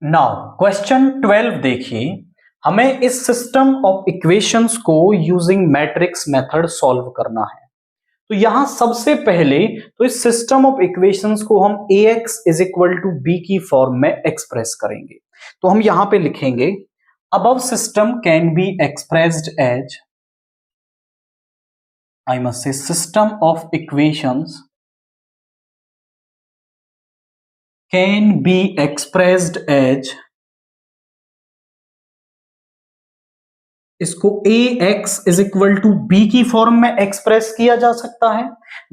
Now question 12 देखिए, हमें इस सिस्टम ऑफ इक्वेशंस को यूजिंग मैट्रिक्स मेथड सॉल्व करना है। तो यहां सबसे पहले तो इस सिस्टम ऑफ इक्वेशंस को हम ax is equal to b की फॉर्म में एक्सप्रेस करेंगे। तो हम यहां पे लिखेंगे above system can be expressed as, I must say system of equations can be expressed as, इसको ax is equal to b की फॉर्म में एक्सप्रेस किया जा सकता है,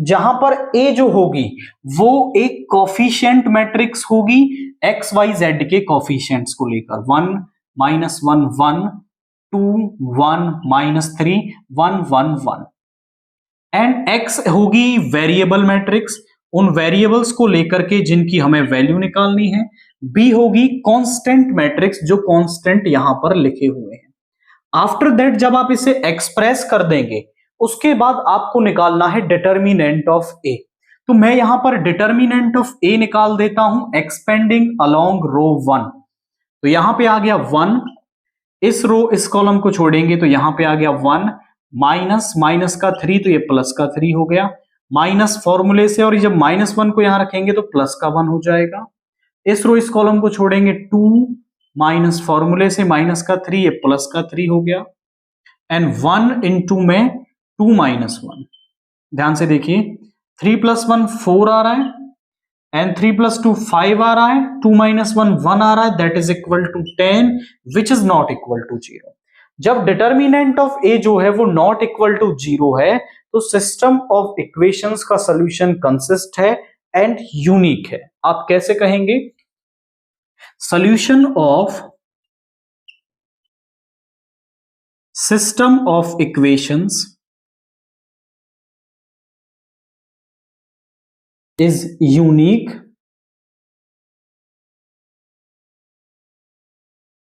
जहां पर a जो होगी वो एक कोफिशिएंट मैट्रिक्स होगी एक्स वाई जेड के कोफिशिएंट्स को लेकर 1 -1 1 2 1 -3 1 1 1 एंड x होगी वेरिएबल मैट्रिक्स उन वेरिएबल्स को लेकर के जिनकी हमें वैल्यू निकालनी है। b होगी कांस्टेंट मैट्रिक्स जो कांस्टेंट यहां पर लिखे हुए हैं। आफ्टर दैट जब आप इसे एक्सप्रेस कर देंगे उसके बाद आपको निकालना है डिटर्मिनेंट ऑफ a। तो मैं यहां पर डिटर्मिनेंट ऑफ a निकाल देता हूं एक्सपेंडिंग अलोंग रो 1। तो यहां पे आ गया 1, इस रो इस कॉलम को छोड़ेंगे तो यहां पे आ गया 1 माइनस माइनस का 3 तो ये प्लस का 3 हो गया माइनस फॉर्मूले से, और जब -1 को यहां रखेंगे तो प्लस का 1 हो जाएगा। इस रो इस कॉलम को छोड़ेंगे 2 माइनस फॉर्मूले से माइनस का 3 ये प्लस का 3 हो गया एंड 1 इंटू में 2 माइनस 1। ध्यान से देखिए 3 + 1 4 आ रहा है एंड 3 + 2 5 आ रहा है, 2 - 1 1 आ रहा है, that is equal to 10 which is not equal to 0। जब डिटर्मिनेंट ऑफ a जो है वो नॉट इक्वल टू 0 है तो सिस्टम ऑफ इक्वेशंस का सॉल्यूशन कंसिस्ट है एंड यूनिक है। आप कैसे कहेंगे? Solution of system of equations is unique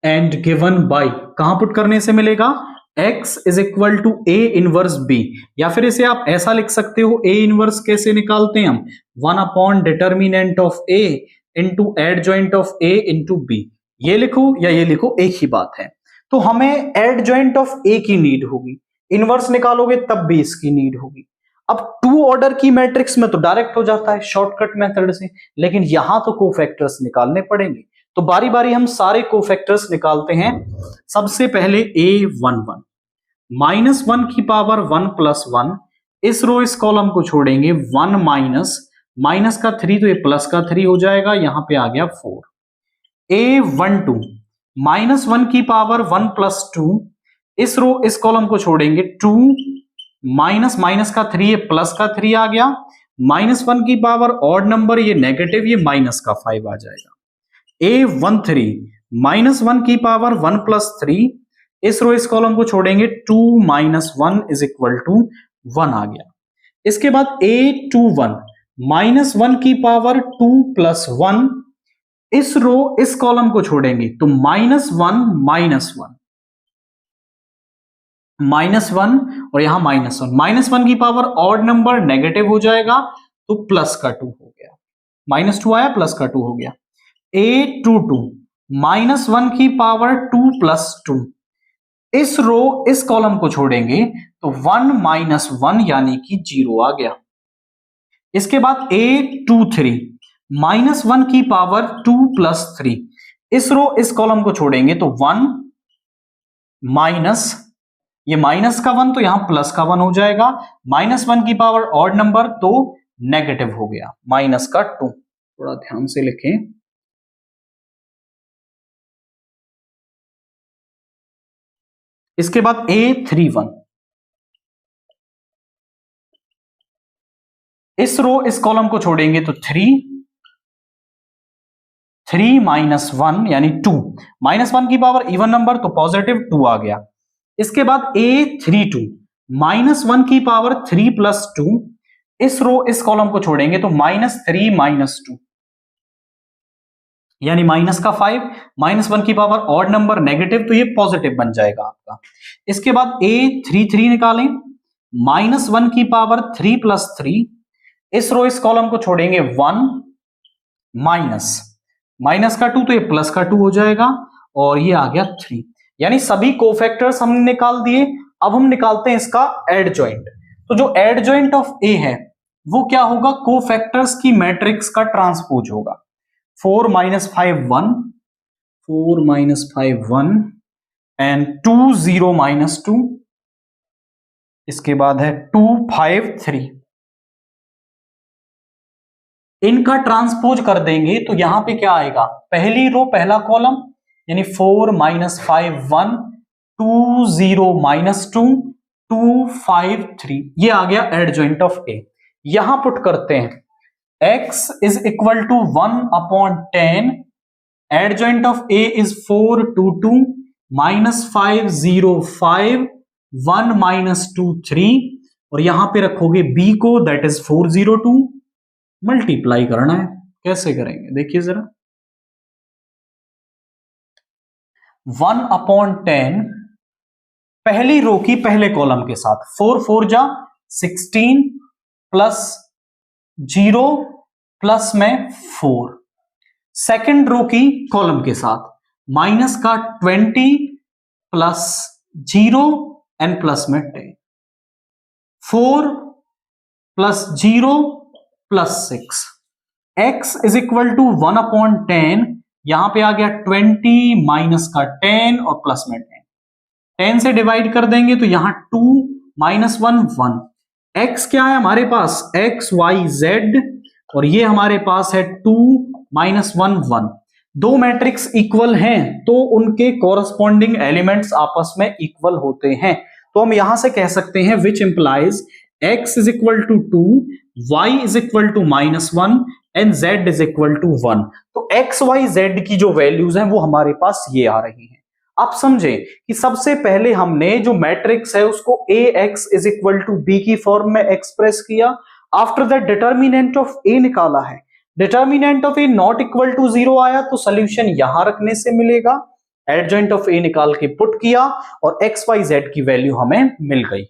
and given by, कहां पुट करने से मिलेगा? x is equal to a inverse b, या फिर इसे आप ऐसा लिख सकते हो a इनवर्स कैसे निकालते हैं हम? 1 upon determinant of a into adjoint of a into b। ये लिखो या ये लिखो एक ही बात है। तो हमें एडजॉइंट ऑफ a की नीड होगी, इनवर्स निकालोगे तब भी इसकी नीड होगी। अब 2 ऑर्डर की मैट्रिक्स में तो डायरेक्ट हो जाता है शॉर्टकट मेथड से, लेकिन यहां तो कोफैक्टर्स निकालने पड़ेंगे। तो बारी बारी हम सारे कोफैक्टर्स निकालते हैं। सबसे पहले a11 -1 की पावर 1 + 1, इस रो इस कॉलम को छोड़ेंगे 1 माइनस का 3 तो ये प्लस का 3 हो जाएगा, यहां पे आ गया 4। a12 -1 की पावर 1 + 2, इस रो इस कॉलम को छोड़ेंगे 2 माइनस का 3 ये प्लस का 3 आ गया, -1 की पावर ऑड नंबर ये नेगेटिव ये माइनस का 5 आ जाएगा। a13 -1 की पावर 1 + 3, इस रो इस कॉलम को छोड़ेंगे 2 - 1 इज इक्वल टू 1 आ गया। इसके बाद a21 -1 की पावर 2 + 1, इस रो इस कॉलम को छोड़ेंगे तो -1 और यहां -1 की पावर ऑड नंबर नेगेटिव हो जाएगा तो प्लस का 2 हो गया, -2 आया प्लस का 2 हो गया। a22 -1 की पावर 2 + 2, इस रो इस कॉलम को छोड़ेंगे तो 1 - 1 यानी कि 0 आ गया। इसके बाद a23 -1 की पावर 2 + 3, इस रो इस कॉलम को छोड़ेंगे तो 1 माइनस ये माइनस का 1 तो यहां प्लस का 1 हो जाएगा, -1 की पावर ऑड नंबर तो नेगेटिव हो गया माइनस का 2। थोड़ा ध्यान से लिखें। इसके बाद a31, इस रो इस कॉलम को छोड़ेंगे तो 3 - 1 यानी 2, -1 की पावर इवन नंबर तो पॉजिटिव 2 आ गया। इसके बाद a32 -1 की पावर 3 + 2, इस रो इस कॉलम को छोड़ेंगे तो -3 - 2 यानी माइनस का 5, -1 की पावर ऑड नंबर नेगेटिव तो ये पॉजिटिव बन जाएगा आपका। इसके बाद a33 निकालें, -1 की पावर 3 + 3, इस रो इस कॉलम को छोड़ेंगे 1 माइनस माइनस का 2 तो ये प्लस का 2 हो जाएगा और ये आ गया 3, यानी सभी कोफैक्टर्स हमने निकाल दिए। अब हम निकालते हैं इसका एडजॉइंट। तो जो एडजॉइंट ऑफ ए है वो क्या होगा, कोफैक्टर्स की मैट्रिक्स का ट्रांसपोज होगा। 4 - 5 1, 4 - 5 1 एंड 2 0 - 2, इसके बाद है 2 5 3। इनका ट्रांसपोज कर देंगे तो यहां पे क्या आएगा, पहली रो पहला कॉलम यानी 4 - 5 1, 2 0 - 2, 2 5 3, ये आ गया एडजॉइंट ऑफ ए। यहां पुट करते हैं x is equal to 1/10, adjoint of a is 4 2 2 -5 0 5 1 - 2 3, और यहां पे रखोगे b को, दैट इज 4 0 2, मल्टीप्लाई करना है। कैसे करेंगे देखिए जरा, 1/10 पहली रो की पहले कॉलम के साथ 4 4 जा 16 प्लस 0 प्लस में 4, सेकेंड रो की कॉलम के साथ माइनस का 20 प्लस 0 एंड प्लस में 10, 4 plus 0 plus 6, x is equal to 1/10, यहां पे आ गया 20 माइनस का 10 और प्लस में 10, 10 से डिवाइड कर देंगे तो यहां 2 - 1 1, x क्या है हमारे पास x y z, और ये हमारे पास है 2 - 1 1। दो मैट्रिक्स इक्वल हैं तो उनके कॉरस्पॉन्डिंग एलिमेंट्स आपस में इक्वल होते हैं, तो हम यहां से कह सकते हैं which implies x is equal to 2, y is equal to -1 and z is equal to 1। तो x y z की जो वैल्यूज हैं वो हमारे पास ये आ रही हैं। आप समझे कि सबसे पहले हमने जो मैट्रिक्स है उसको ax is equal to b की फॉर्म में एक्सप्रेस किया, after that determinant of a निकाला है, determinant of a not equal to 0 आया तो सोल्यूशन यहां रखने से मिलेगा, एडजॉइंट ऑफ a निकाल के पुट किया और x y z की वैल्यू हमें मिल गई।